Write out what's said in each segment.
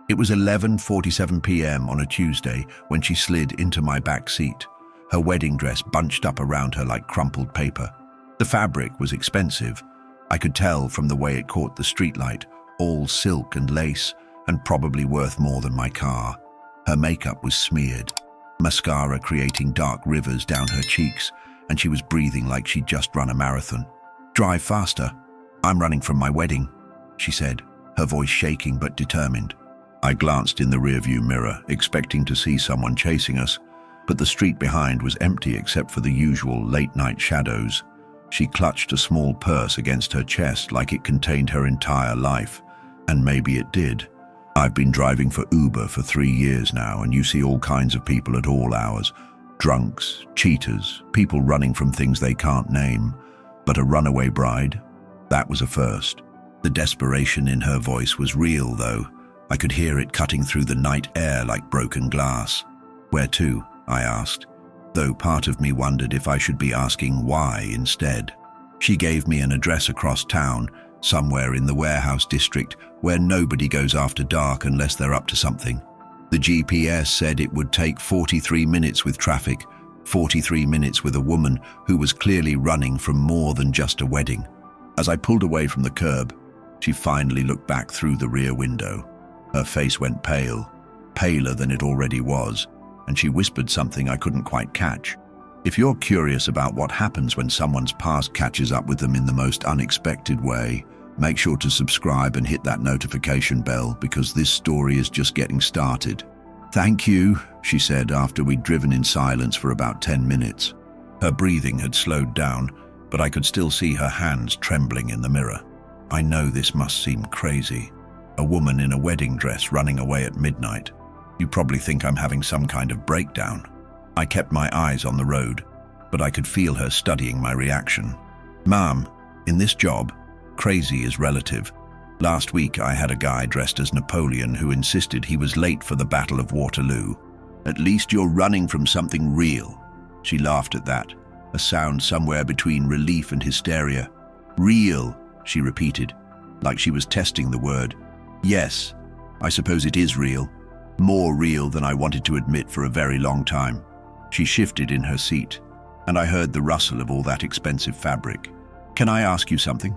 It was 11:47 p.m. on a Tuesday when she slid into my back seat, her wedding dress bunched up around her like crumpled paper. The fabric was expensive. I could tell from the way it caught the streetlight, all silk and lace, and probably worth more than my car. Her makeup was smeared, mascara creating dark rivers down her cheeks, and she was breathing like she'd just run a marathon. "Drive faster. I'm running from my wedding," she said, her voice shaking but determined. I glanced in the rearview mirror, expecting to see someone chasing us, but the street behind was empty except for the usual late-night shadows. She clutched a small purse against her chest like it contained her entire life, and maybe it did. I've been driving for Uber for 3 years now, and you see all kinds of people at all hours. Drunks, cheaters, people running from things they can't name. But a runaway bride? That was a first. The desperation in her voice was real, though. I could hear it cutting through the night air like broken glass. "Where to?" I asked, though part of me wondered if I should be asking why instead. She gave me an address across town, somewhere in the warehouse district where nobody goes after dark unless they're up to something. The GPS said it would take 43 minutes with traffic, 43 minutes with a woman who was clearly running from more than just a wedding. As I pulled away from the curb, she finally looked back through the rear window. Her face went pale, paler than it already was, and she whispered something I couldn't quite catch. If you're curious about what happens when someone's past catches up with them in the most unexpected way, make sure to subscribe and hit that notification bell because this story is just getting started. "Thank you," she said after we'd driven in silence for about 10 minutes. Her breathing had slowed down, but I could still see her hands trembling in the mirror. I know this must seem crazy. A woman in a wedding dress running away at midnight. You probably think I'm having some kind of breakdown. I kept my eyes on the road, but I could feel her studying my reaction. "Ma'am, in this job, crazy is relative. Last week I had a guy dressed as Napoleon who insisted he was late for the Battle of Waterloo. At least you're running from something real." She laughed at that, a sound somewhere between relief and hysteria. "Real," she repeated, like she was testing the word. "Yes, I suppose it is real. More real than I wanted to admit for a very long time." She shifted in her seat, and I heard the rustle of all that expensive fabric. "Can I ask you something?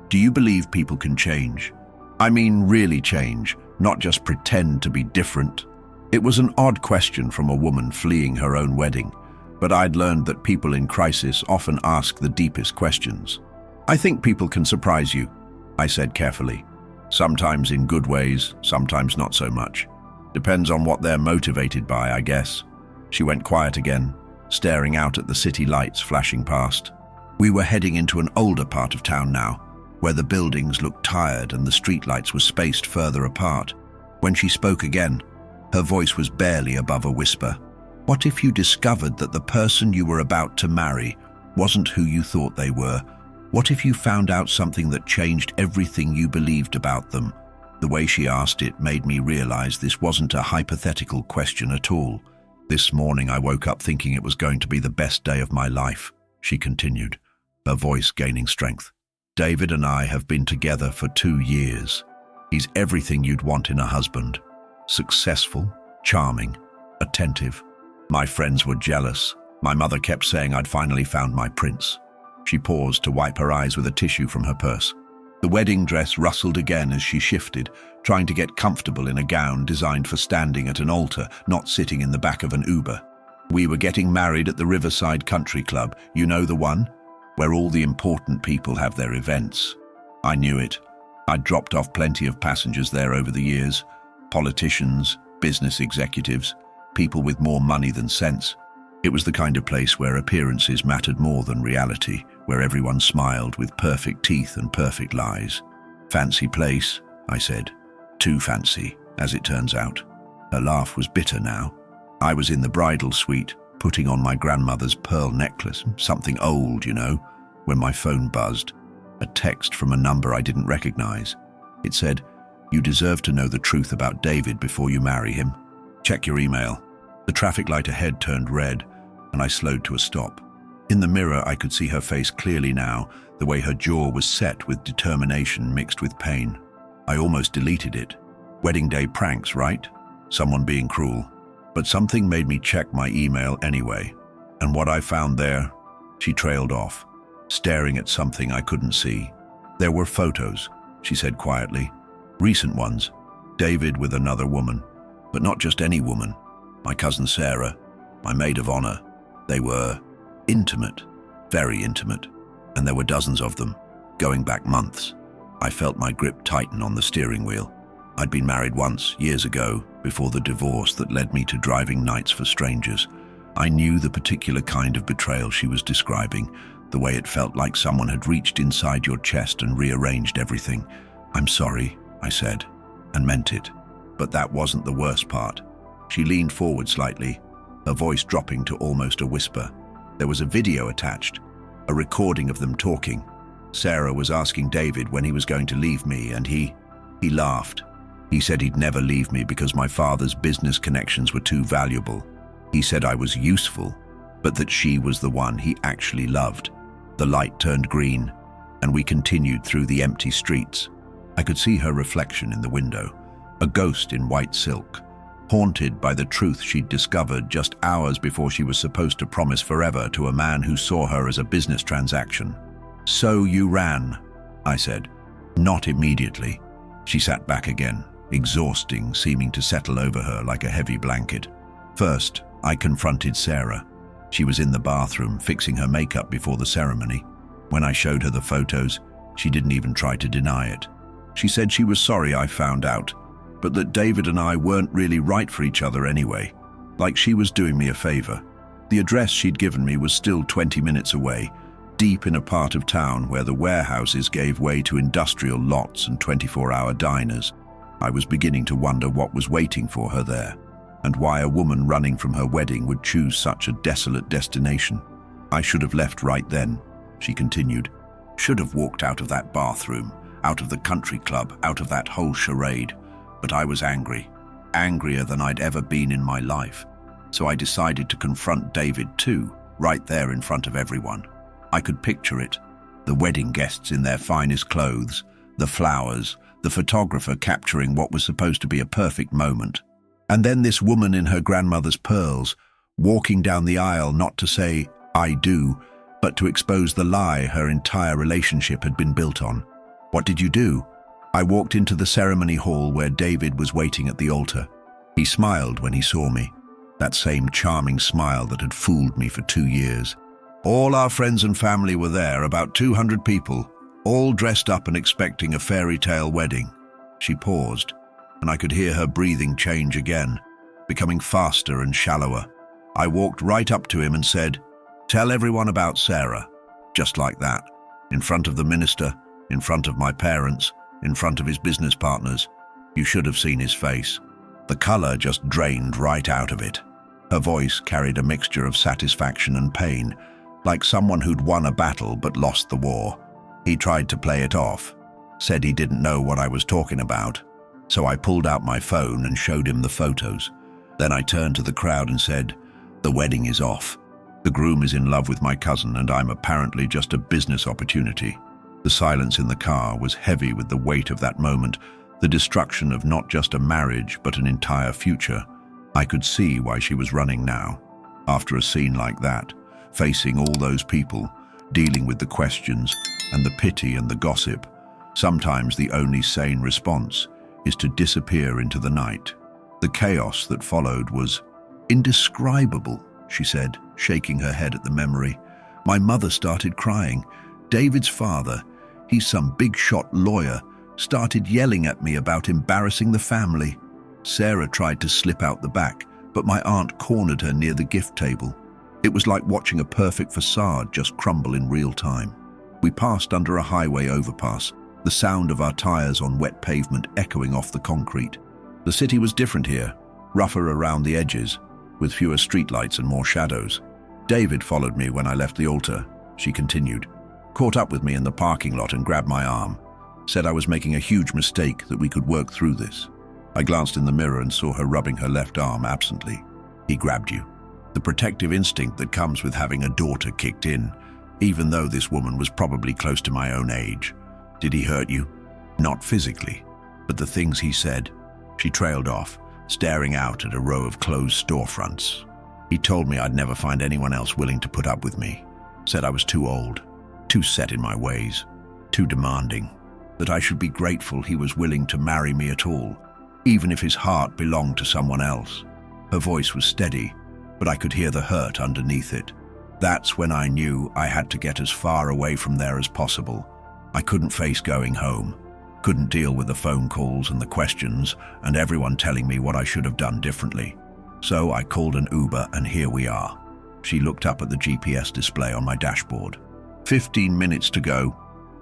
Do you believe people can change? I mean really change, not just pretend to be different?" It was an odd question from a woman fleeing her own wedding, but I'd learned that people in crisis often ask the deepest questions. "I think people can surprise you," I said carefully. "Sometimes in good ways, sometimes not so much. Depends on what they're motivated by, I guess." She went quiet again, staring out at the city lights flashing past. We were heading into an older part of town now, where the buildings looked tired and the streetlights were spaced further apart. When she spoke again, her voice was barely above a whisper. "What if you discovered that the person you were about to marry wasn't who you thought they were? What if you found out something that changed everything you believed about them?" The way she asked it made me realize this wasn't a hypothetical question at all. "This morning I woke up thinking it was going to be the best day of my life," she continued, her voice gaining strength. "David and I have been together for 2 years. He's everything you'd want in a husband. Successful, charming, attentive. My friends were jealous. My mother kept saying I'd finally found my prince." She paused to wipe her eyes with a tissue from her purse. The wedding dress rustled again as she shifted, trying to get comfortable in a gown designed for standing at an altar, not sitting in the back of an Uber. "We were getting married at the Riverside Country Club, you know the one? Where all the important people have their events." I knew it. I'd dropped off plenty of passengers there over the years. Politicians, business executives, people with more money than sense. It was the kind of place where appearances mattered more than reality, where everyone smiled with perfect teeth and perfect lies. "Fancy place," I said. "Too fancy, as it turns out." Her laugh was bitter now. I was in the bridal suite, putting on my grandmother's pearl necklace, something old, you know, when my phone buzzed. A text from a number I didn't recognize. It said, "You deserve to know the truth about David before you marry him. Check your email." The traffic light ahead turned red, and I slowed to a stop. In the mirror, I could see her face clearly now, the way her jaw was set with determination mixed with pain. I almost deleted it. Wedding day pranks, right? Someone being cruel. But something made me check my email anyway. And what I found there, she trailed off, staring at something I couldn't see. There were photos, she said quietly. Recent ones. David with another woman. But not just any woman. My cousin Sarah, my maid of honor. They were intimate, very intimate. And there were dozens of them, going back months. I felt my grip tighten on the steering wheel. I'd been married once, years ago, before the divorce that led me to driving nights for strangers. I knew the particular kind of betrayal she was describing, the way it felt like someone had reached inside your chest and rearranged everything. "I'm sorry," I said, and meant it. But that wasn't the worst part. She leaned forward slightly, her voice dropping to almost a whisper. There was a video attached, a recording of them talking. Sarah was asking David when he was going to leave me, and he laughed. He said he'd never leave me because my father's business connections were too valuable. He said I was useful, but that she was the one he actually loved. The light turned green, and we continued through the empty streets. I could see her reflection in the window, a ghost in white silk, haunted by the truth she'd discovered just hours before she was supposed to promise forever to a man who saw her as a business transaction. "So you ran," I said. "Not immediately." She sat back again, exhausting, seeming to settle over her like a heavy blanket. First, I confronted Sarah. She was in the bathroom, fixing her makeup before the ceremony. When I showed her the photos, she didn't even try to deny it. She said she was sorry I found out, but that David and I weren't really right for each other anyway, like she was doing me a favor. The address she'd given me was still 20 minutes away, deep in a part of town where the warehouses gave way to industrial lots and 24-hour diners. I was beginning to wonder what was waiting for her there, and why a woman running from her wedding would choose such a desolate destination. "I should have left right then," she continued. "Should have walked out of that bathroom, out of the country club, out of that whole charade. But I was angry, angrier than I'd ever been in my life. So I decided to confront David too, right there in front of everyone. I could picture it. The wedding guests in their finest clothes, the flowers, the photographer capturing what was supposed to be a perfect moment. And then this woman in her grandmother's pearls, walking down the aisle not to say, "I do," but to expose the lie her entire relationship had been built on. "What did you do?" I walked into the ceremony hall where David was waiting at the altar. He smiled when he saw me, that same charming smile that had fooled me for 2 years. All our friends and family were there, about 200 people, all dressed up and expecting a fairy tale wedding. She paused, and I could hear her breathing change again, becoming faster and shallower. I walked right up to him and said, "Tell everyone about Sarah," just like that, in front of the minister, in front of my parents, in front of his business partners. You should have seen his face. The color just drained right out of it. Her voice carried a mixture of satisfaction and pain, like someone who'd won a battle but lost the war. He tried to play it off, said he didn't know what I was talking about. So I pulled out my phone and showed him the photos. Then I turned to the crowd and said, "The wedding is off. The groom is in love with my cousin, and I'm apparently just a business opportunity." The silence in the car was heavy with the weight of that moment, the destruction of not just a marriage, but an entire future. I could see why she was running now. After a scene like that, facing all those people, dealing with the questions and the pity and the gossip, sometimes the only sane response is to disappear into the night. The chaos that followed was indescribable, she said, shaking her head at the memory. My mother started crying. David's father, he's some big-shot lawyer, started yelling at me about embarrassing the family. Sarah tried to slip out the back, but my aunt cornered her near the gift table. It was like watching a perfect facade just crumble in real time. We passed under a highway overpass, the sound of our tires on wet pavement echoing off the concrete. The city was different here, rougher around the edges, with fewer streetlights and more shadows. David followed me when I left the altar, she continued. Caught up with me in the parking lot and grabbed my arm. Said I was making a huge mistake, that we could work through this. I glanced in the mirror and saw her rubbing her left arm absently. He grabbed you. The protective instinct that comes with having a daughter kicked in, even though this woman was probably close to my own age. Did he hurt you? Not physically, but the things he said. She trailed off, staring out at a row of closed storefronts. He told me I'd never find anyone else willing to put up with me. Said I was too old, too set in my ways, too demanding. That I should be grateful he was willing to marry me at all, even if his heart belonged to someone else. Her voice was steady, but I could hear the hurt underneath it. That's when I knew I had to get as far away from there as possible. I couldn't face going home, couldn't deal with the phone calls and the questions and everyone telling me what I should have done differently. So I called an Uber and here we are. She looked up at the GPS display on my dashboard. 15 minutes to go.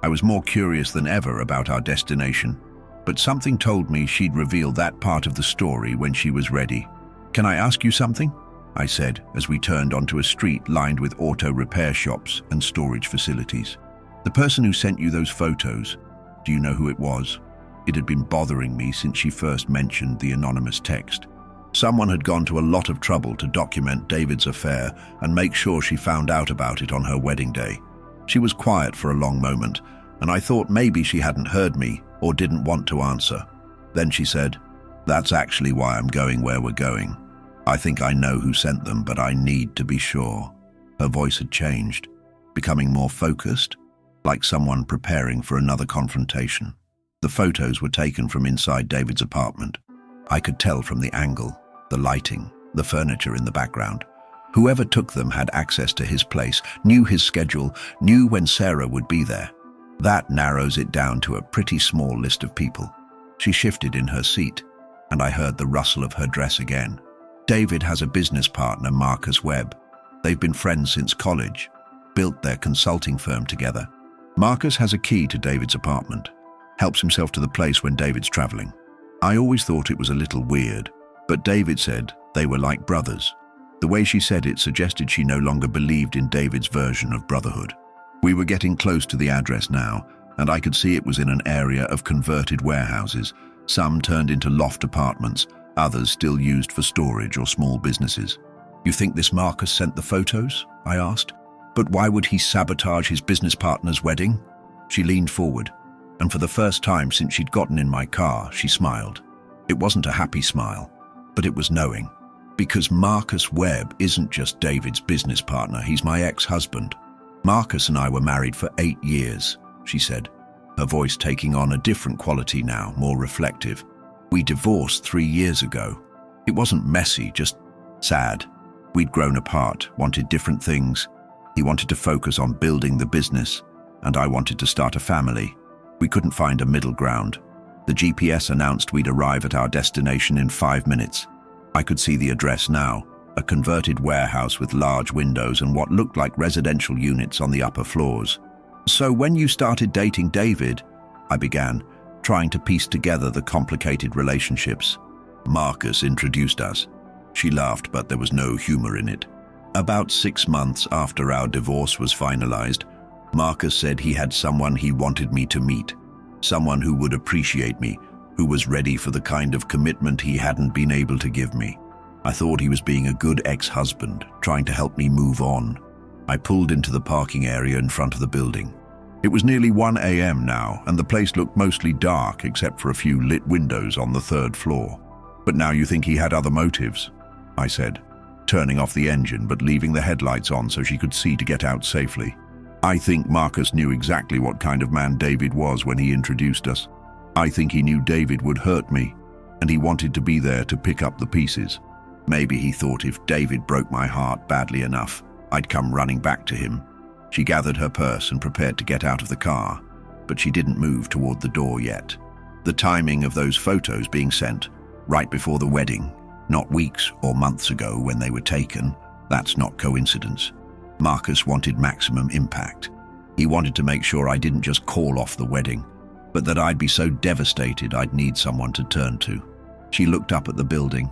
I was more curious than ever about our destination, but something told me she'd reveal that part of the story when she was ready. "Can I ask you something?" I said as we turned onto a street lined with auto repair shops and storage facilities. "The person who sent you those photos, do you know who it was?" It had been bothering me since she first mentioned the anonymous text. Someone had gone to a lot of trouble to document David's affair and make sure she found out about it on her wedding day. She was quiet for a long moment, and I thought maybe she hadn't heard me or didn't want to answer. Then she said, "That's actually why I'm going where we're going. I think I know who sent them, but I need to be sure." Her voice had changed, becoming more focused, like someone preparing for another confrontation. The photos were taken from inside David's apartment. I could tell from the angle, the lighting, the furniture in the background. Whoever took them had access to his place, knew his schedule, knew when Sarah would be there. That narrows it down to a pretty small list of people. She shifted in her seat, and I heard the rustle of her dress again. David has a business partner, Marcus Webb. They've been friends since college, built their consulting firm together. Marcus has a key to David's apartment, helps himself to the place when David's traveling. I always thought it was a little weird, but David said they were like brothers. The way she said it suggested she no longer believed in David's version of brotherhood. We were getting close to the address now, and I could see it was in an area of converted warehouses. Some turned into loft apartments, others still used for storage or small businesses. "You think this Marcus sent the photos?" I asked. "But why would he sabotage his business partner's wedding?" She leaned forward, and for the first time since she'd gotten in my car, she smiled. It wasn't a happy smile, but it was knowing. "Because Marcus Webb isn't just David's business partner, he's my ex-husband. Marcus and I were married for 8 years, she said, her voice taking on a different quality now, more reflective. "We divorced 3 years ago. It wasn't messy, just sad. We'd grown apart, wanted different things. He wanted to focus on building the business, and I wanted to start a family. We couldn't find a middle ground. The GPS announced we'd arrive at our destination in 5 minutes. I could see the address now, a converted warehouse with large windows and what looked like residential units on the upper floors. So when you started dating David," I began, trying to piece together the complicated relationships. "Marcus introduced us." She laughed, but there was no humor in it. "About 6 months after our divorce was finalized, Marcus said he had someone he wanted me to meet, someone who would appreciate me, who was ready for the kind of commitment he hadn't been able to give me. I thought he was being a good ex-husband, trying to help me move on." I pulled into the parking area in front of the building. It was nearly 1 a.m. now, and the place looked mostly dark except for a few lit windows on the 3rd floor. "But now you think he had other motives?" I said, turning off the engine but leaving the headlights on so she could see to get out safely. "I think Marcus knew exactly what kind of man David was when he introduced us. I think he knew David would hurt me, and he wanted to be there to pick up the pieces. Maybe he thought if David broke my heart badly enough, I'd come running back to him." She gathered her purse and prepared to get out of the car, but she didn't move toward the door yet. The timing of those photos being sent, right before the wedding, not weeks or months ago when they were taken, that's not coincidence. Marcus wanted maximum impact. He wanted to make sure I didn't just call off the wedding, but that I'd be so devastated I'd need someone to turn to. She looked up at the building,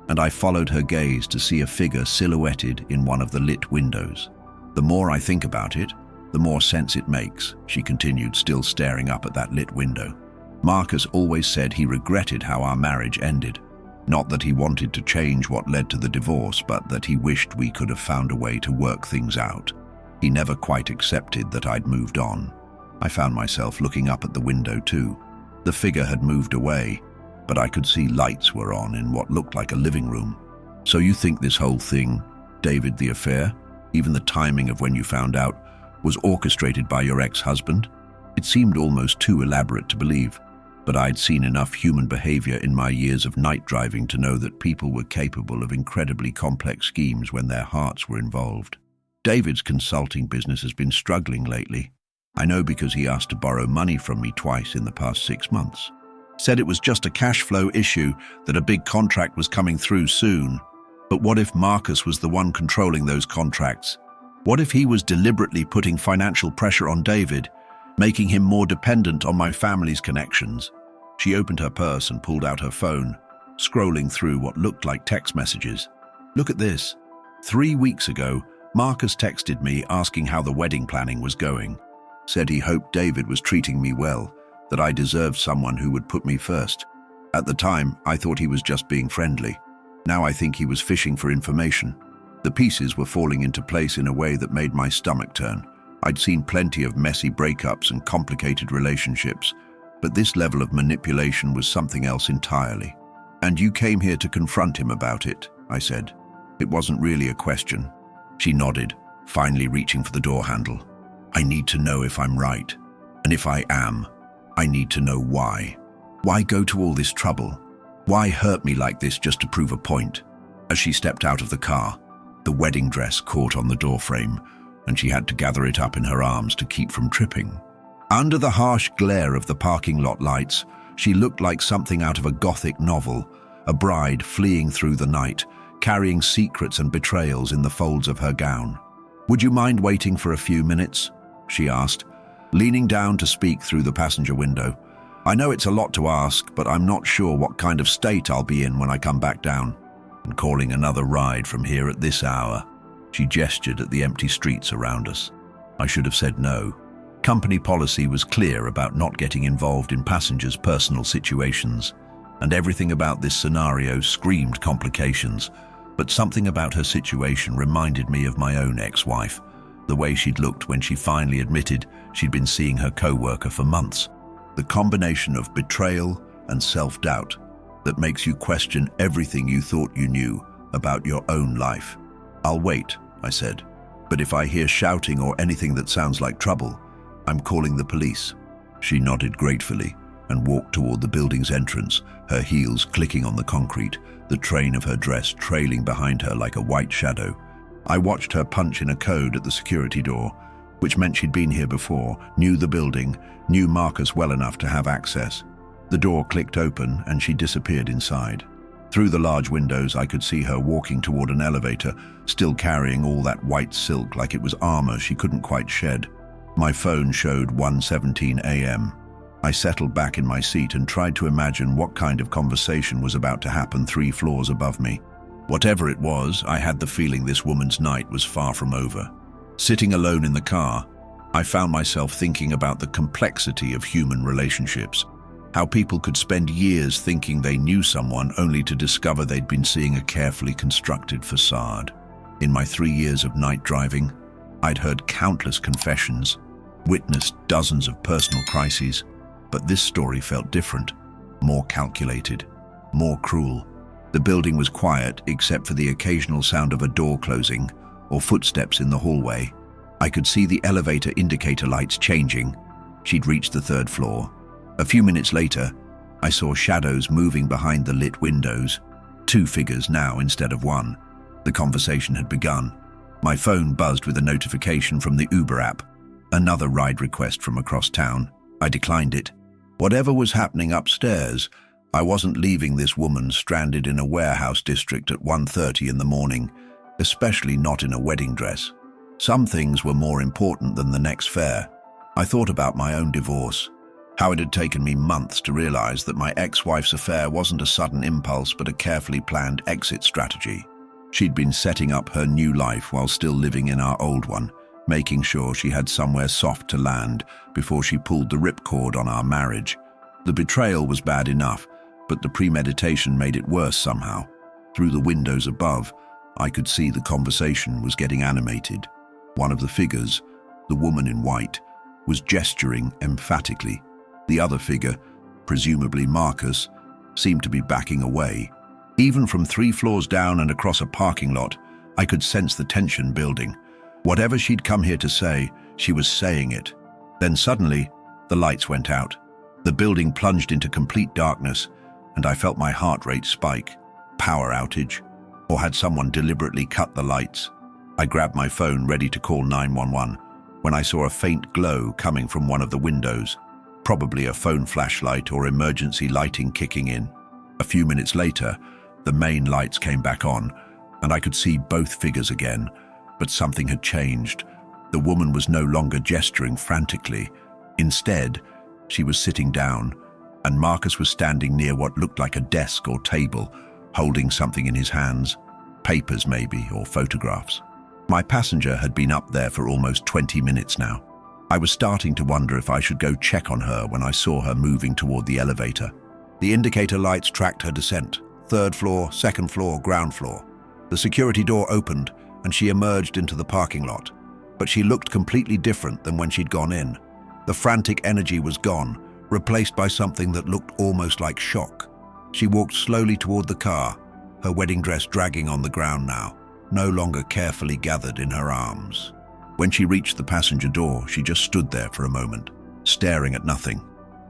and I followed her gaze to see a figure silhouetted in one of the lit windows. "The more I think about it, the more sense it makes," she continued, still staring up at that lit window. "Marcus always said he regretted how our marriage ended. Not that he wanted to change what led to the divorce, but that he wished we could have found a way to work things out. He never quite accepted that I'd moved on." I found myself looking up at the window too. The figure had moved away, but I could see lights were on in what looked like a living room. So you think this whole thing, David, the affair, even the timing of when you found out, was orchestrated by your ex-husband? It seemed almost too elaborate to believe, but I'd seen enough human behavior in my years of night driving to know that people were capable of incredibly complex schemes when their hearts were involved. David's consulting business has been struggling lately. I know because he asked to borrow money from me twice in the past 6 months. Said it was just a cash flow issue, that a big contract was coming through soon. But what if Marcus was the one controlling those contracts? What if he was deliberately putting financial pressure on David, making him more dependent on my family's connections? She opened her purse and pulled out her phone, scrolling through what looked like text messages. Look at this. 3 weeks ago, Marcus texted me asking how the wedding planning was going. Said he hoped David was treating me well, that I deserved someone who would put me first. At the time, I thought he was just being friendly. Now I think he was fishing for information. The pieces were falling into place in a way that made my stomach turn. I'd seen plenty of messy breakups and complicated relationships, but this level of manipulation was something else entirely. "And you came here to confront him about it," I said. It wasn't really a question. She nodded, finally reaching for the door handle. "I need to know if I'm right. And if I am, I need to know why. Why go to all this trouble? Why hurt me like this just to prove a point?" As she stepped out of the car, the wedding dress caught on the doorframe, and she had to gather it up in her arms to keep from tripping. Under the harsh glare of the parking lot lights, she looked like something out of a Gothic novel, a bride fleeing through the night, carrying secrets and betrayals in the folds of her gown. "Would you mind waiting for a few minutes?" she asked, leaning down to speak through the passenger window. "I know it's a lot to ask, but I'm not sure what kind of state I'll be in when I come back down. And calling another ride from here at this hour." She gestured at the empty streets around us. I should have said no. Company policy was clear about not getting involved in passengers' personal situations, and everything about this scenario screamed complications. But something about her situation reminded me of my own ex-wife, the way she'd looked when she finally admitted she'd been seeing her co-worker for months. The combination of betrayal and self-doubt that makes you question everything you thought you knew about your own life. "I'll wait," I said. "But if I hear shouting or anything that sounds like trouble, I'm calling the police." She nodded gratefully and walked toward the building's entrance, her heels clicking on the concrete, the train of her dress trailing behind her like a white shadow. I watched her punch in a code at the security door, which meant she'd been here before, knew the building, knew Marcus well enough to have access. The door clicked open and she disappeared inside. Through the large windows, I could see her walking toward an elevator, still carrying all that white silk like it was armor she couldn't quite shed. My phone showed 1:17 a.m. I settled back in my seat and tried to imagine what kind of conversation was about to happen 3 floors above me. Whatever it was, I had the feeling this woman's night was far from over. Sitting alone in the car, I found myself thinking about the complexity of human relationships, how people could spend years thinking they knew someone only to discover they'd been seeing a carefully constructed facade. In my 3 years of night driving, I'd heard countless confessions, witnessed dozens of personal crises, but this story felt different, more calculated, more cruel. The building was quiet except for the occasional sound of a door closing or footsteps in the hallway. I could see the elevator indicator lights changing. She'd reached the 3rd floor. A few minutes later, I saw shadows moving behind the lit windows, 2 figures now instead of 1. The conversation had begun. My phone buzzed with a notification from the Uber app. Another ride request from across town. I declined it. Whatever was happening upstairs, I wasn't leaving this woman stranded in a warehouse district at 1:30 in the morning, especially not in a wedding dress. Some things were more important than the next fare. I thought about my own divorce, how it had taken me months to realize that my ex-wife's affair wasn't a sudden impulse but a carefully planned exit strategy. She'd been setting up her new life while still living in our old one, making sure she had somewhere soft to land before she pulled the ripcord on our marriage. The betrayal was bad enough, but the premeditation made it worse somehow. Through the windows above, I could see the conversation was getting animated. One of the figures, the woman in white, was gesturing emphatically. The other figure, presumably Marcus, seemed to be backing away. Even from 3 floors down and across a parking lot, I could sense the tension building. Whatever she'd come here to say, she was saying it. Then suddenly, the lights went out. The building plunged into complete darkness, and I felt my heart rate spike. Power outage? Or had someone deliberately cut the lights? I grabbed my phone, ready to call 911, when I saw a faint glow coming from one of the windows. Probably a phone flashlight or emergency lighting kicking in. A few minutes later, the main lights came back on, and I could see both figures again, but something had changed. The woman was no longer gesturing frantically. Instead, she was sitting down, and Marcus was standing near what looked like a desk or table, holding something in his hands. Papers maybe, or photographs. My passenger had been up there for almost 20 minutes now. I was starting to wonder if I should go check on her when I saw her moving toward the elevator. The indicator lights tracked her descent. 3rd floor, 2nd floor, ground floor. The security door opened, and she emerged into the parking lot. But she looked completely different than when she'd gone in. The frantic energy was gone, replaced by something that looked almost like shock. She walked slowly toward the car, her wedding dress dragging on the ground now, no longer carefully gathered in her arms. When she reached the passenger door, she just stood there for a moment, staring at nothing.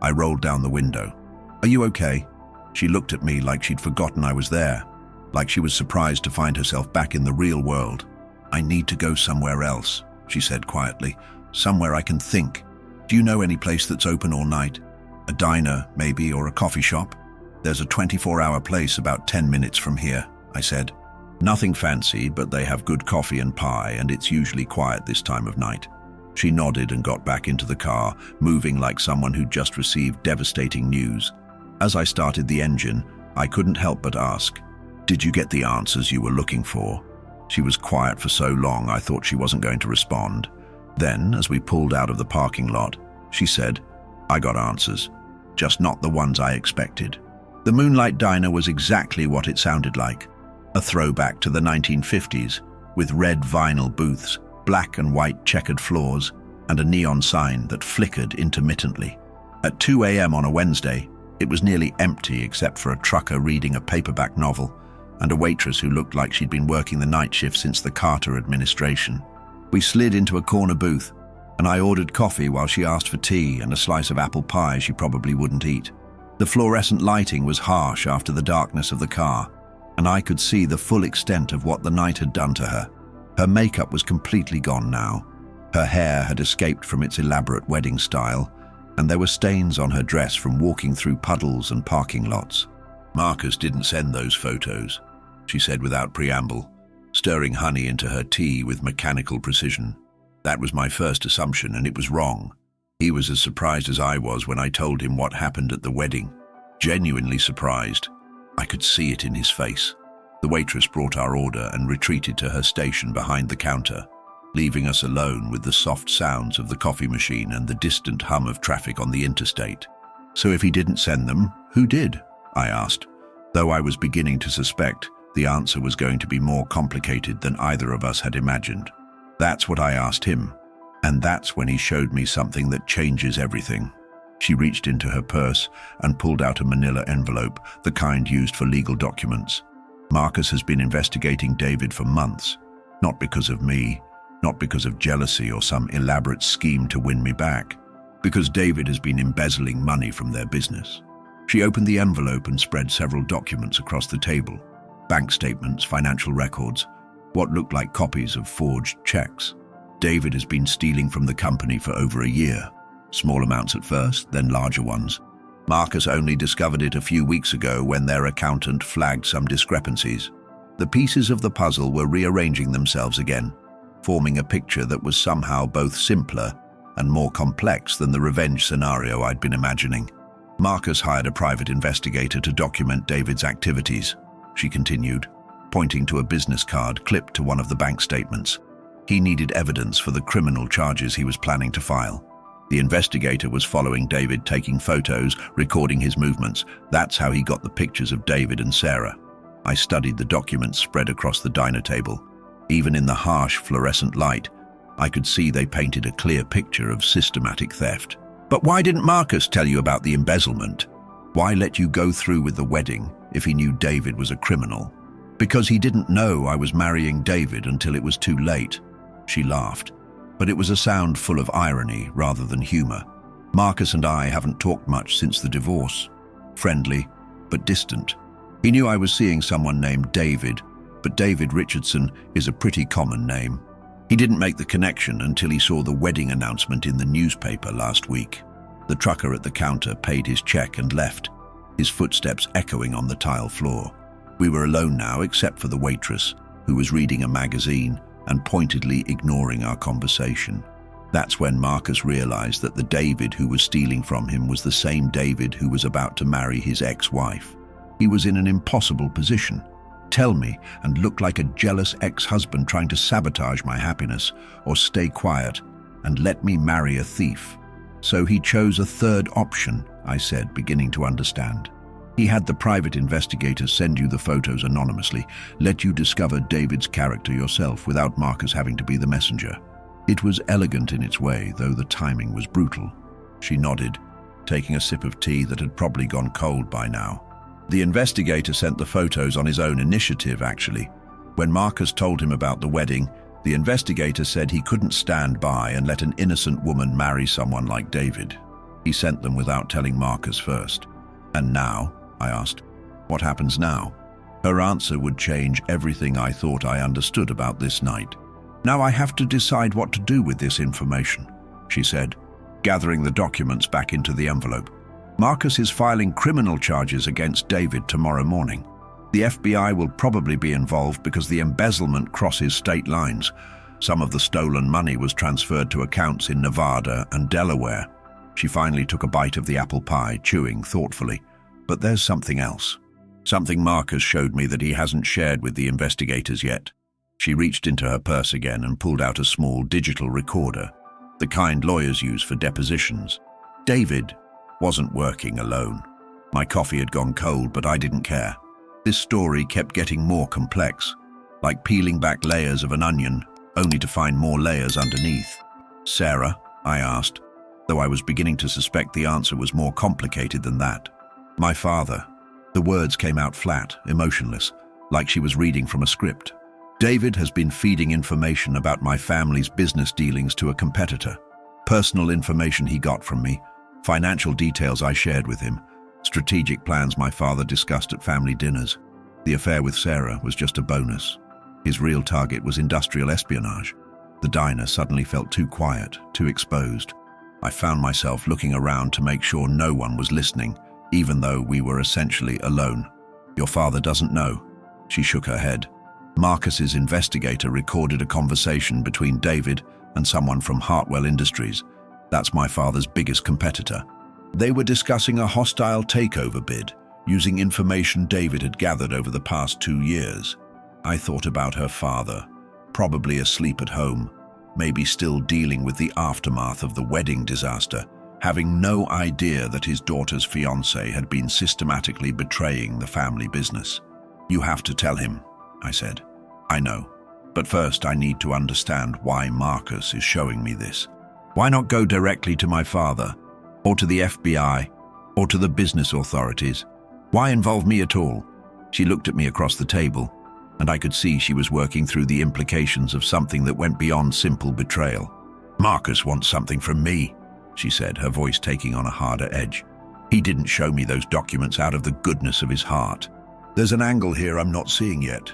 I rolled down the window. "Are you okay?" She looked at me like she'd forgotten I was there, like she was surprised to find herself back in the real world. "I need to go somewhere else," she said quietly. "Somewhere I can think. Do you know any place that's open all night? A diner, maybe, or a coffee shop?" "There's a 24-hour place about 10 minutes from here," I said. "Nothing fancy, but they have good coffee and pie, and it's usually quiet this time of night." She nodded and got back into the car, moving like someone who'd just received devastating news. As I started the engine, I couldn't help but ask, "Did you get the answers you were looking for?" She was quiet for so long I thought she wasn't going to respond. Then, as we pulled out of the parking lot, she said, "I got answers, just not the ones I expected." The Moonlight Diner was exactly what it sounded like. A throwback to the 1950s, with red vinyl booths, black and white checkered floors, and a neon sign that flickered intermittently. At 2 a.m. on a Wednesday, it was nearly empty except for a trucker reading a paperback novel and a waitress who looked like she'd been working the night shift since the Carter administration. We slid into a corner booth, and I ordered coffee while she asked for tea and a slice of apple pie she probably wouldn't eat. The fluorescent lighting was harsh after the darkness of the car, and I could see the full extent of what the night had done to her. Her makeup was completely gone now. Her hair had escaped from its elaborate wedding style, and there were stains on her dress from walking through puddles and parking lots. "Marcus didn't send those photos," she said without preamble, stirring honey into her tea with mechanical precision. That was my first assumption, and it was wrong. He was as surprised as I was when I told him what happened at the wedding. Genuinely surprised. I could see it in his face. The waitress brought our order and retreated to her station behind the counter, leaving us alone with the soft sounds of the coffee machine and the distant hum of traffic on the interstate. "So if he didn't send them, who did?" I asked, though I was beginning to suspect the answer was going to be more complicated than either of us had imagined. That's what I asked him, and that's when he showed me something that changes everything. She reached into her purse and pulled out a manila envelope, the kind used for legal documents. "Marcus has been investigating David for months, not because of me, not because of jealousy or some elaborate scheme to win me back, because David has been embezzling money from their business." She opened the envelope and spread several documents across the table. Bank statements, financial records, what looked like copies of forged checks. David has been stealing from the company for over a year. Small amounts at first, then larger ones. Marcus only discovered it a few weeks ago when their accountant flagged some discrepancies. The pieces of the puzzle were rearranging themselves again, forming a picture that was somehow both simpler and more complex than the revenge scenario I'd been imagining. "Marcus hired a private investigator to document David's activities," she continued, pointing to a business card clipped to one of the bank statements. "He needed evidence for the criminal charges he was planning to file. The investigator was following David, taking photos, recording his movements. That's how he got the pictures of David and Sarah." I studied the documents spread across the diner table. Even in the harsh fluorescent light, I could see they painted a clear picture of systematic theft. "But why didn't Marcus tell you about the embezzlement?" Why let you go through with the wedding if he knew David was a criminal? Because he didn't know I was marrying David until it was too late. She laughed, but it was a sound full of irony rather than humor. Marcus and I haven't talked much since the divorce. Friendly, but distant. He knew I was seeing someone named David, but David Richardson is a pretty common name. He didn't make the connection until he saw the wedding announcement in the newspaper last week. The trucker at the counter paid his check and left, his footsteps echoing on the tile floor. We were alone now except for the waitress, who was reading a magazine and pointedly ignoring our conversation. That's when Marcus realized that the David who was stealing from him was the same David who was about to marry his ex-wife. He was in an impossible position. Tell me and look like a jealous ex-husband trying to sabotage my happiness, or stay quiet and let me marry a thief. So he chose a third option, I said, beginning to understand. He had the private investigators send you the photos anonymously, let you discover David's character yourself without Marcus having to be the messenger. It was elegant in its way, though the timing was brutal. She nodded, taking a sip of tea that had probably gone cold by now. The investigator sent the photos on his own initiative, actually. When Marcus told him about the wedding, the investigator said he couldn't stand by and let an innocent woman marry someone like David. He sent them without telling Marcus first. And now, I asked, what happens now? Her answer would change everything I thought I understood about this night. Now I have to decide what to do with this information, she said, gathering the documents back into the envelope. Marcus is filing criminal charges against David tomorrow morning. The FBI will probably be involved because the embezzlement crosses state lines. Some of the stolen money was transferred to accounts in Nevada and Delaware. She finally took a bite of the apple pie, chewing thoughtfully. But there's something else. Something Marcus showed me that he hasn't shared with the investigators yet. She reached into her purse again and pulled out a small digital recorder, the kind lawyers use for depositions. David wasn't working alone. My coffee had gone cold, but I didn't care. This story kept getting more complex, like peeling back layers of an onion, only to find more layers underneath. Sarah, I asked, though I was beginning to suspect the answer was more complicated than that. My father. The words came out flat, emotionless, like she was reading from a script. David has been feeding information about my family's business dealings to a competitor. Personal information he got from me, financial details I shared with him, strategic plans my father discussed at family dinners. The affair with Sarah was just a bonus. His real target was industrial espionage. The diner suddenly felt too quiet, too exposed. I found myself looking around to make sure no one was listening, even though we were essentially alone. Your father doesn't know. She shook her head. Marcus's investigator recorded a conversation between David and someone from Hartwell Industries. That's my father's biggest competitor. They were discussing a hostile takeover bid, using information David had gathered over the past 2 years. I thought about her father, probably asleep at home, maybe still dealing with the aftermath of the wedding disaster, having no idea that his daughter's fiancé had been systematically betraying the family business. You have to tell him, I said. I know, but first I need to understand why Marcus is showing me this. Why not go directly to my father, or to the FBI, or to the business authorities? Why involve me at all? She looked at me across the table, and I could see she was working through the implications of something that went beyond simple betrayal. Marcus wants something from me, she said, her voice taking on a harder edge. He didn't show me those documents out of the goodness of his heart. There's an angle here I'm not seeing yet.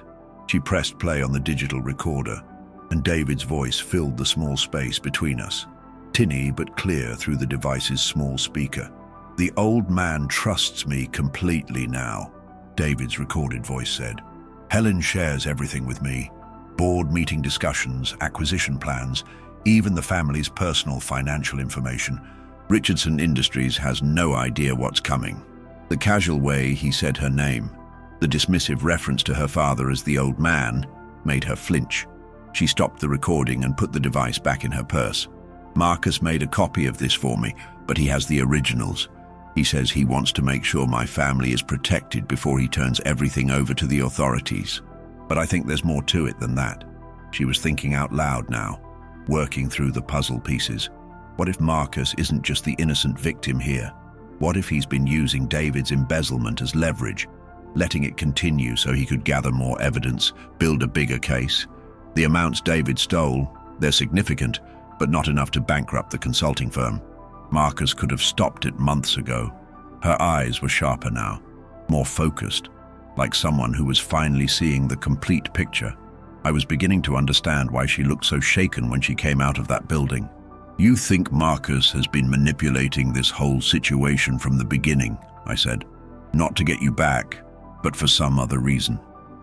She pressed play on the digital recorder, and David's voice filled the small space between us, tinny but clear through the device's small speaker. The old man trusts me completely now, David's recorded voice said. Helen shares everything with me. Board meeting discussions, acquisition plans, even the family's personal financial information. Richardson Industries has no idea what's coming. The casual way he said her name, the dismissive reference to her father as the old man, made her flinch. She stopped the recording and put the device back in her purse. Marcus made a copy of this for me, but he has the originals. He says he wants to make sure my family is protected before he turns everything over to the authorities. But I think there's more to it than that. She was thinking out loud now, working through the puzzle pieces. What if Marcus isn't just the innocent victim here? What if he's been using David's embezzlement as leverage, letting it continue so he could gather more evidence, build a bigger case? The amounts David stole, they're significant, but not enough to bankrupt the consulting firm. Marcus could have stopped it months ago. Her eyes were sharper now, more focused, like someone who was finally seeing the complete picture. I was beginning to understand why she looked so shaken when she came out of that building. "You think Marcus has been manipulating this whole situation from the beginning," I said. "Not to get you back, but for some other reason."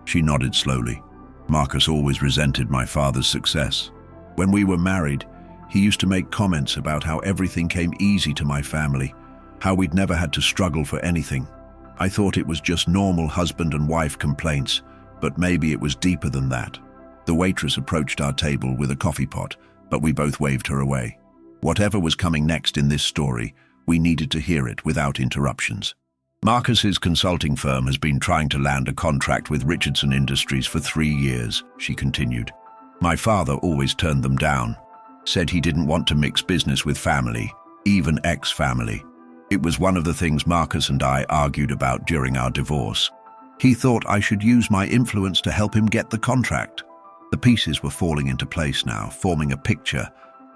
She nodded slowly. "Marcus always resented my father's success. When we were married, he used to make comments about how everything came easy to my family, how we'd never had to struggle for anything. I thought it was just normal husband and wife complaints, but maybe it was deeper than that." The waitress approached our table with a coffee pot, but we both waved her away. Whatever was coming next in this story, we needed to hear it without interruptions. "Marcus's consulting firm has been trying to land a contract with Richardson Industries for 3 years," she continued. "My father always turned them down, said he didn't want to mix business with family, even ex-family. It was one of the things Marcus and I argued about during our divorce. He thought I should use my influence to help him get the contract." The pieces were falling into place now, forming a picture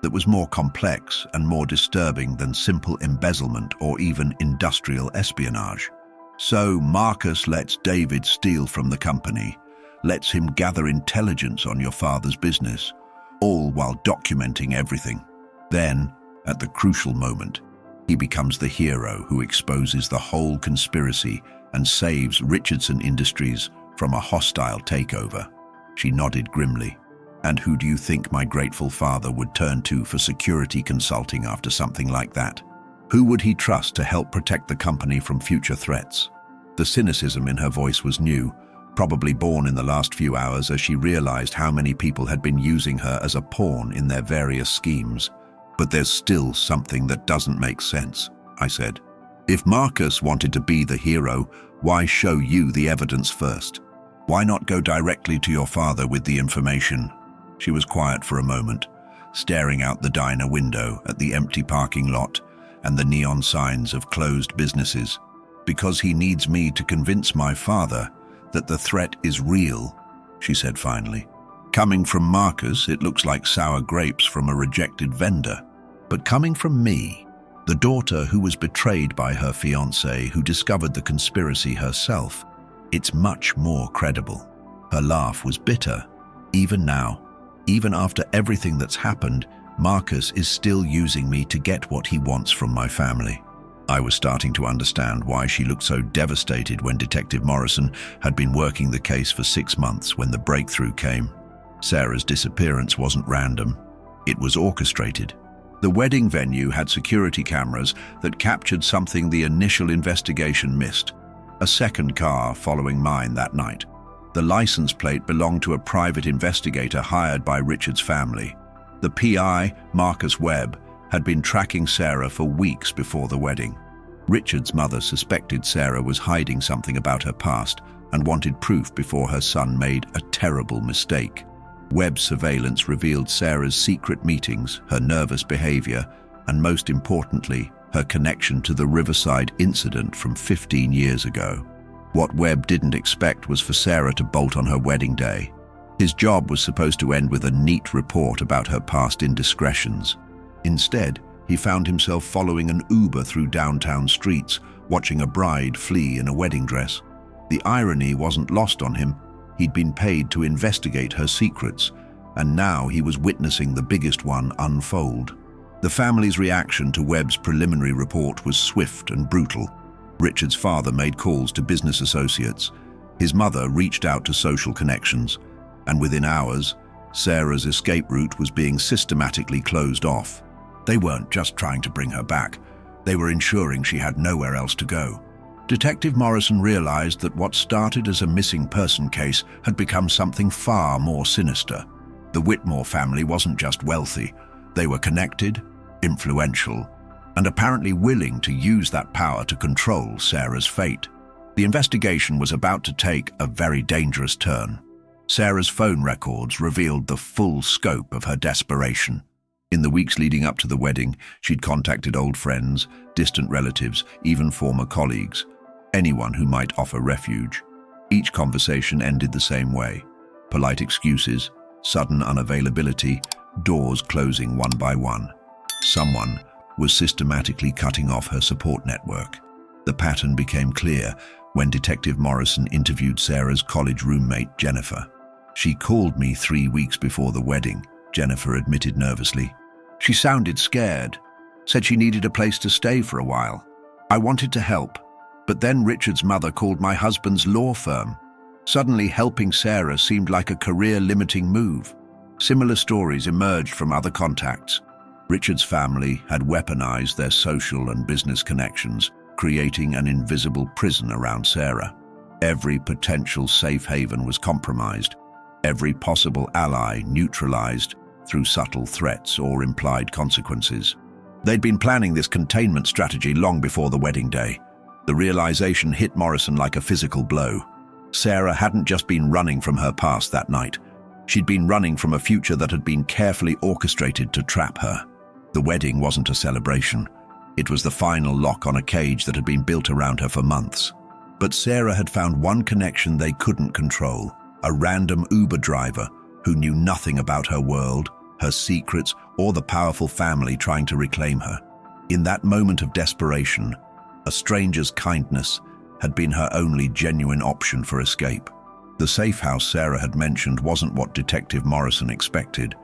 that was more complex and more disturbing than simple embezzlement or even industrial espionage. "So Marcus lets David steal from the company, lets him gather intelligence on your father's business, all while documenting everything. Then, at the crucial moment, he becomes the hero who exposes the whole conspiracy and saves Richardson Industries from a hostile takeover." She nodded grimly. "And who do you think my grateful father would turn to for security consulting after something like that? Who would he trust to help protect the company from future threats?" The cynicism in her voice was new, probably born in the last few hours as she realized how many people had been using her as a pawn in their various schemes. "But there's still something that doesn't make sense," I said. "If Marcus wanted to be the hero, why show you the evidence first? Why not go directly to your father with the information?" She was quiet for a moment, staring out the diner window at the empty parking lot and the neon signs of closed businesses. "Because he needs me to convince my father that the threat is real," she said finally. "Coming from Marcus, it looks like sour grapes from a rejected vendor. But coming from me, the daughter who was betrayed by her fiancé, who discovered the conspiracy herself, it's much more credible." Her laugh was bitter. "Even now, even after everything that's happened, Marcus is still using me to get what he wants from my family." I was starting to understand why she looked so devastated when Detective Morrison had been working the case for 6 months when the breakthrough came. Sarah's disappearance wasn't random. It was orchestrated. The wedding venue had security cameras that captured something the initial investigation missed: a second car following mine that night. The license plate belonged to a private investigator hired by Richard's family. The PI, Marcus Webb, had been tracking Sarah for weeks before the wedding. Richard's mother suspected Sarah was hiding something about her past and wanted proof before her son made a terrible mistake. Webb's surveillance revealed Sarah's secret meetings, her nervous behavior, and most importantly, her connection to the Riverside incident from 15 years ago. What Webb didn't expect was for Sarah to bolt on her wedding day. His job was supposed to end with a neat report about her past indiscretions. Instead, he found himself following an Uber through downtown streets, watching a bride flee in a wedding dress. The irony wasn't lost on him. He'd been paid to investigate her secrets, and now he was witnessing the biggest one unfold. The family's reaction to Webb's preliminary report was swift and brutal. Richard's father made calls to business associates. His mother reached out to social connections, and within hours, Sarah's escape route was being systematically closed off. They weren't just trying to bring her back. They were ensuring she had nowhere else to go. Detective Morrison realized that what started as a missing person case had become something far more sinister. The Whitmore family wasn't just wealthy. They were connected, influential, and apparently willing to use that power to control Sarah's fate. The investigation was about to take a very dangerous turn. Sarah's phone records revealed the full scope of her desperation. In the weeks leading up to the wedding, she'd contacted old friends, distant relatives, even former colleagues, anyone who might offer refuge. Each conversation ended the same way: polite excuses, sudden unavailability, doors closing one by one. Someone was systematically cutting off her support network. The pattern became clear when Detective Morrison interviewed Sarah's college roommate, Jennifer. "She called me 3 weeks before the wedding," Jennifer admitted nervously. "She sounded scared, said she needed a place to stay for a while. I wanted to help, but then Richard's mother called my husband's law firm. Suddenly helping Sarah seemed like a career-limiting move." Similar stories emerged from other contacts. Richard's family had weaponized their social and business connections, creating an invisible prison around Sarah. Every potential safe haven was compromised, every possible ally neutralized through subtle threats or implied consequences. They'd been planning this containment strategy long before the wedding day. The realization hit Morrison like a physical blow. Sarah hadn't just been running from her past that night. She'd been running from a future that had been carefully orchestrated to trap her. The wedding wasn't a celebration. It was the final lock on a cage that had been built around her for months. But Sarah had found one connection they couldn't control: a random Uber driver who knew nothing about her world, her secrets, or the powerful family trying to reclaim her. In that moment of desperation, a stranger's kindness had been her only genuine option for escape. The safe house Sarah had mentioned wasn't what Detective Morrison expected.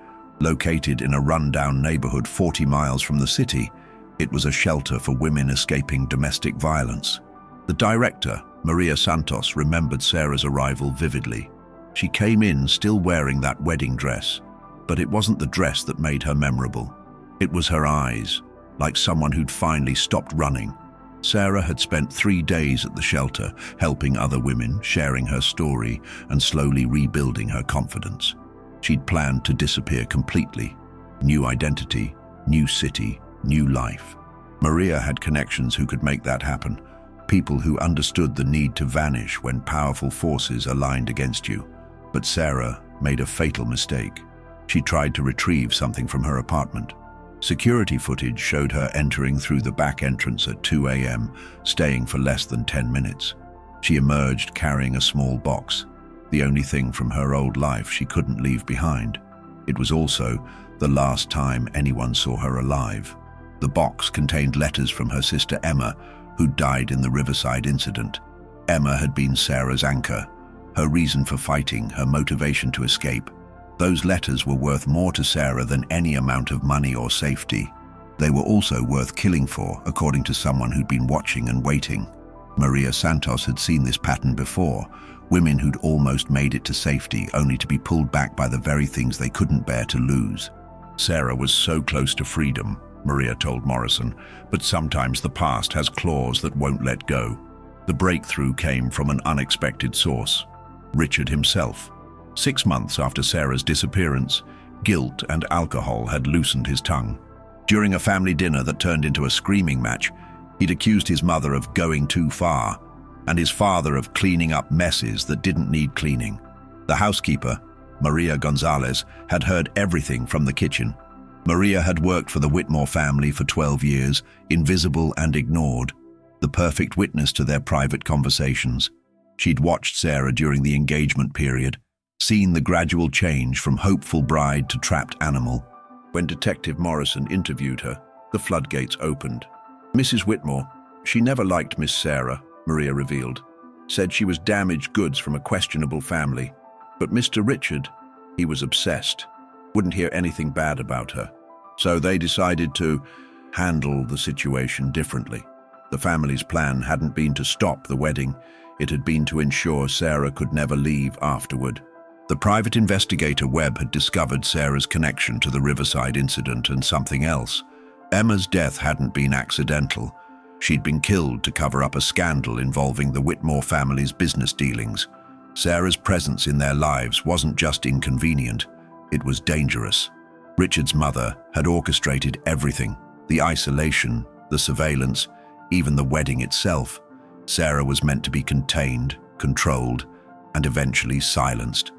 Located in a rundown neighborhood 40 miles from the city, it was a shelter for women escaping domestic violence. The director, Maria Santos, remembered Sarah's arrival vividly. She came in still wearing that wedding dress, but it wasn't the dress that made her memorable. It was her eyes, like someone who'd finally stopped running. Sarah had spent 3 days at the shelter, helping other women, sharing her story, and slowly rebuilding her confidence. She'd planned to disappear completely. New identity, new city, new life. Maria had connections who could make that happen. People who understood the need to vanish when powerful forces aligned against you. But Sarah made a fatal mistake. She tried to retrieve something from her apartment. Security footage showed her entering through the back entrance at 2 a.m., staying for less than 10 minutes. She emerged carrying a small box, the only thing from her old life she couldn't leave behind. It was also the last time anyone saw her alive. The box contained letters from her sister Emma, who died in the Riverside incident. Emma had been Sarah's anchor, her reason for fighting, her motivation to escape. Those letters were worth more to Sarah than any amount of money or safety. They were also worth killing for, according to someone who'd been watching and waiting. Maria Santos had seen this pattern before, women who'd almost made it to safety only to be pulled back by the very things they couldn't bear to lose. Sarah was so close to freedom, Maria told Morrison, but sometimes the past has claws that won't let go. The breakthrough came from an unexpected source: Richard himself. 6 months after Sarah's disappearance, guilt and alcohol had loosened his tongue. During a family dinner that turned into a screaming match, he'd accused his mother of going too far, and his father of cleaning up messes that didn't need cleaning. The housekeeper, Maria Gonzalez, had heard everything from the kitchen. Maria had worked for the Whitmore family for 12 years, invisible and ignored, the perfect witness to their private conversations. She'd watched Sarah during the engagement period, seen the gradual change from hopeful bride to trapped animal. When Detective Morrison interviewed her, the floodgates opened. Mrs. Whitmore, she never liked Miss Sarah, Maria revealed. Said she was damaged goods from a questionable family. But Mr. Richard, he was obsessed. Wouldn't hear anything bad about her. So they decided to handle the situation differently. The family's plan hadn't been to stop the wedding. It had been to ensure Sarah could never leave afterward. The private investigator Webb had discovered Sarah's connection to the Riverside incident and something else. Emma's death hadn't been accidental. She'd been killed to cover up a scandal involving the Whitmore family's business dealings. Sarah's presence in their lives wasn't just inconvenient, it was dangerous. Richard's mother had orchestrated everything: the isolation, the surveillance, even the wedding itself. Sarah was meant to be contained, controlled, and eventually silenced.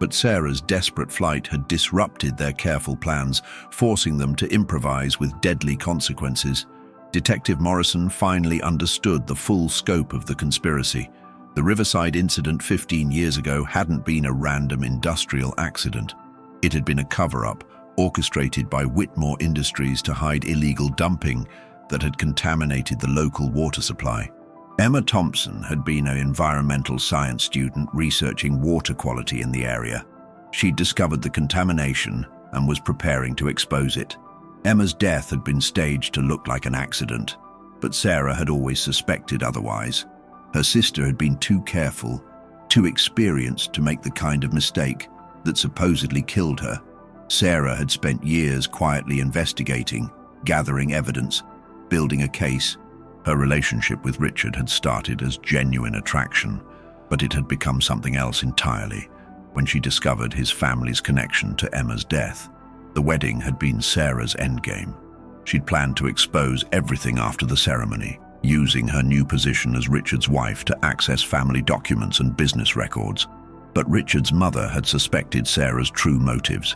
But Sarah's desperate flight had disrupted their careful plans, forcing them to improvise with deadly consequences. Detective Morrison finally understood the full scope of the conspiracy. The Riverside incident 15 years ago hadn't been a random industrial accident. It had been a cover-up, orchestrated by Whitmore Industries to hide illegal dumping that had contaminated the local water supply. Emma Thompson had been an environmental science student researching water quality in the area. She'd discovered the contamination and was preparing to expose it. Emma's death had been staged to look like an accident, but Sarah had always suspected otherwise. Her sister had been too careful, too experienced to make the kind of mistake that supposedly killed her. Sarah had spent years quietly investigating, gathering evidence, building a case. Her relationship with Richard had started as genuine attraction, but it had become something else entirely when she discovered his family's connection to Emma's death. The wedding had been Sarah's endgame. She'd planned to expose everything after the ceremony, using her new position as Richard's wife to access family documents and business records. But Richard's mother had suspected Sarah's true motives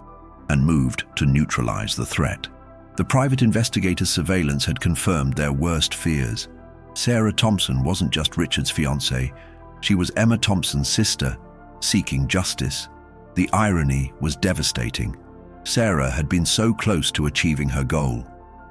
and moved to neutralize the threat. The private investigator's surveillance had confirmed their worst fears. Sarah Thompson wasn't just Richard's fiancée, she was Emma Thompson's sister, seeking justice. The irony was devastating. Sarah had been so close to achieving her goal.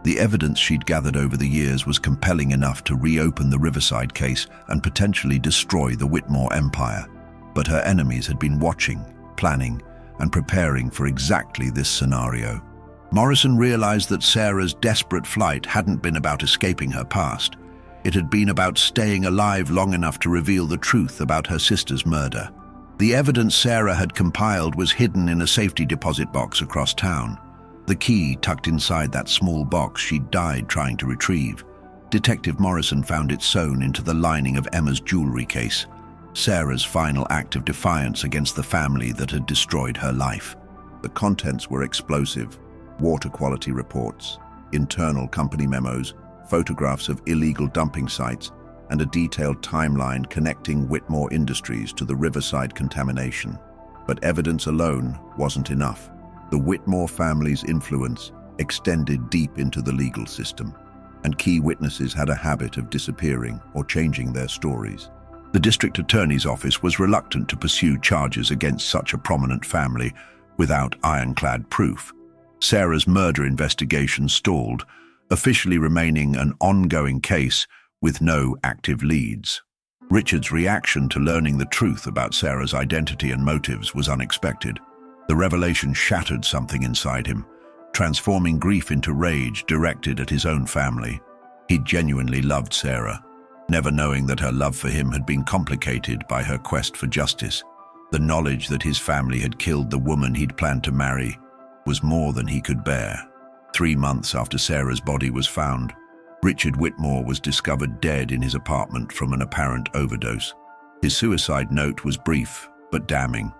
The evidence she'd gathered over the years was compelling enough to reopen the Riverside case and potentially destroy the Whitmore empire. But her enemies had been watching, planning, and preparing for exactly this scenario. Morrison realized that Sarah's desperate flight hadn't been about escaping her past. It had been about staying alive long enough to reveal the truth about her sister's murder. The evidence Sarah had compiled was hidden in a safety deposit box across town. The key tucked inside that small box she'd died trying to retrieve. Detective Morrison found it sewn into the lining of Emma's jewelry case, Sarah's final act of defiance against the family that had destroyed her life. The contents were explosive: water quality reports, internal company memos, photographs of illegal dumping sites, and a detailed timeline connecting Whitmore Industries to the Riverside contamination. But evidence alone wasn't enough. The Whitmore family's influence extended deep into the legal system, and key witnesses had a habit of disappearing or changing their stories. The district attorney's office was reluctant to pursue charges against such a prominent family without ironclad proof. Sarah's murder investigation stalled, officially remaining an ongoing case with no active leads. Richard's reaction to learning the truth about Sarah's identity and motives was unexpected. The revelation shattered something inside him, transforming grief into rage directed at his own family. He genuinely loved Sarah, never knowing that her love for him had been complicated by her quest for justice. The knowledge that his family had killed the woman he'd planned to marry was more than he could bear. 3 months after Sarah's body was found, Richard Whitmore was discovered dead in his apartment from an apparent overdose. His suicide note was brief but damning.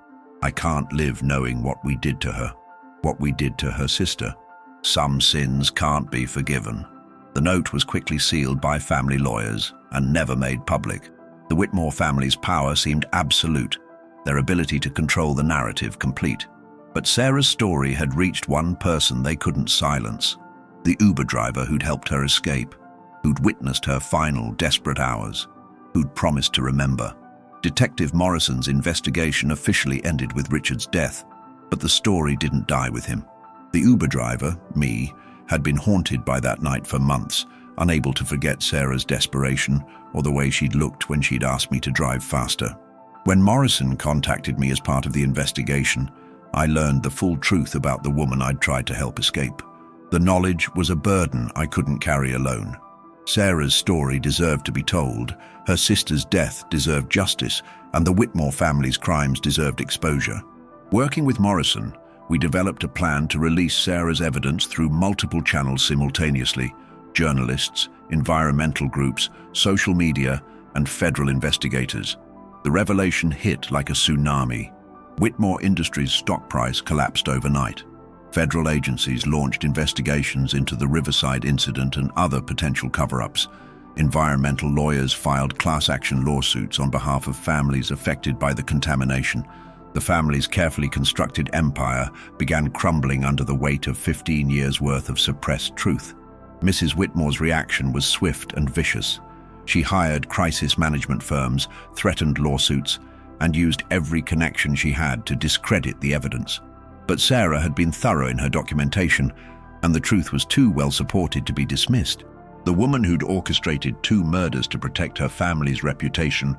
"I can't live knowing what we did to her, what we did to her sister. Some sins can't be forgiven." The note was quickly sealed by family lawyers and never made public. The Whitmore family's power seemed absolute, their ability to control the narrative complete. But Sarah's story had reached one person they couldn't silence: the Uber driver who'd helped her escape, who'd witnessed her final desperate hours, who'd promised to remember. Detective Morrison's investigation officially ended with Richard's death, but the story didn't die with him. The Uber driver, me, had been haunted by that night for months, unable to forget Sarah's desperation or the way she'd looked when she'd asked me to drive faster. When Morrison contacted me as part of the investigation, I learned the full truth about the woman I'd tried to help escape. The knowledge was a burden I couldn't carry alone. Sarah's story deserved to be told, her sister's death deserved justice, and the Whitmore family's crimes deserved exposure. Working with Morrison, we developed a plan to release Sarah's evidence through multiple channels simultaneously: journalists, environmental groups, social media, and federal investigators. The revelation hit like a tsunami. Whitmore Industries' stock price collapsed overnight. Federal agencies launched investigations into the Riverside incident and other potential cover-ups. Environmental lawyers filed class action lawsuits on behalf of families affected by the contamination. The family's carefully constructed empire began crumbling under the weight of 15 years' worth of suppressed truth. Mrs. Whitmore's reaction was swift and vicious. She hired crisis management firms, threatened lawsuits, and used every connection she had to discredit the evidence. But Sarah had been thorough in her documentation, and the truth was too well supported to be dismissed. The woman who'd orchestrated 2 murders to protect her family's reputation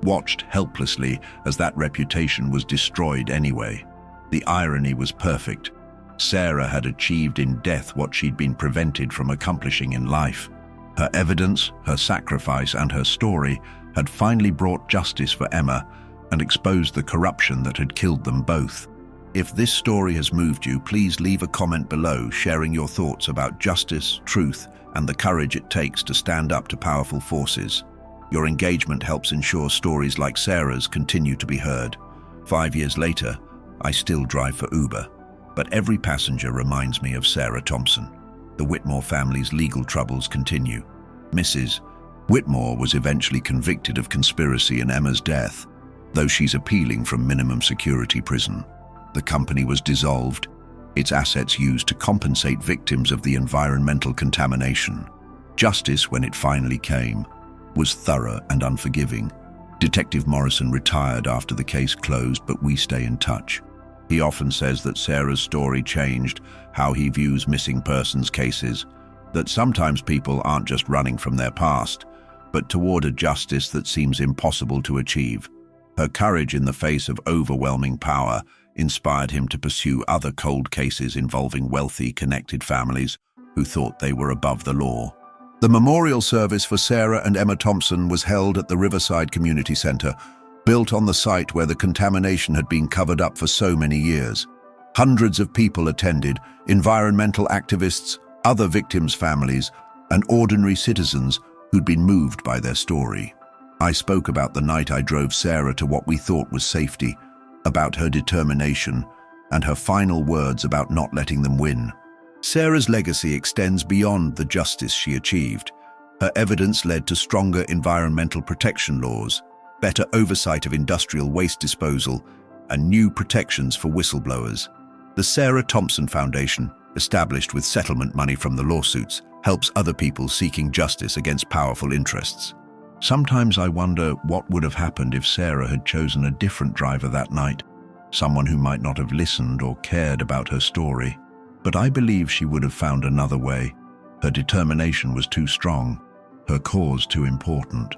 watched helplessly as that reputation was destroyed anyway. The irony was perfect. Sarah had achieved in death what she'd been prevented from accomplishing in life. Her evidence, her sacrifice, and her story had finally brought justice for Emma and exposed the corruption that had killed them both. If this story has moved you, please leave a comment below sharing your thoughts about justice, truth, and the courage it takes to stand up to powerful forces. Your engagement helps ensure stories like Sarah's continue to be heard. 5 years later, I still drive for Uber, but every passenger reminds me of Sarah Thompson. The Whitmore family's legal troubles continue. Mrs. Whitmore was eventually convicted of conspiracy in Emma's death, though she's appealing from minimum security prison. The company was dissolved, its assets used to compensate victims of the environmental contamination. Justice, when it finally came, was thorough and unforgiving. Detective Morrison retired after the case closed, but we stay in touch. He often says that Sarah's story changed how he views missing persons cases, that sometimes people aren't just running from their past, but toward a justice that seems impossible to achieve. Her courage in the face of overwhelming power inspired him to pursue other cold cases involving wealthy, connected families who thought they were above the law. The memorial service for Sarah and Emma Thompson was held at the Riverside Community Center, built on the site where the contamination had been covered up for so many years. Hundreds of people attended, environmental activists, other victims' families, and ordinary citizens who'd been moved by their story. I spoke about the night I drove Sarah to what we thought was safety, about her determination, and her final words about not letting them win. Sarah's legacy extends beyond the justice she achieved. Her evidence led to stronger environmental protection laws, better oversight of industrial waste disposal, and new protections for whistleblowers. The Sarah Thompson Foundation, established with settlement money from the lawsuits, helps other people seeking justice against powerful interests. Sometimes I wonder what would have happened if Sarah had chosen a different driver that night, someone who might not have listened or cared about her story. But I believe she would have found another way. Her determination was too strong, her cause too important,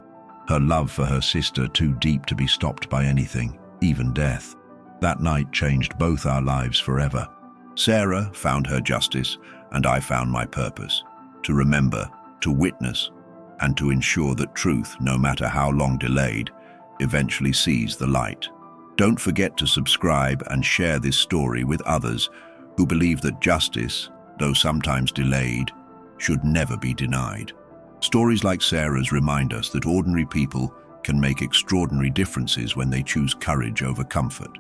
her love for her sister too deep to be stopped by anything, even death. That night changed both our lives forever. Sarah found her justice, and I found my purpose: to remember, to witness, and to ensure that truth, no matter how long delayed, eventually sees the light. Don't forget to subscribe and share this story with others who believe that justice, though sometimes delayed, should never be denied. Stories like Sarah's remind us that ordinary people can make extraordinary differences when they choose courage over comfort.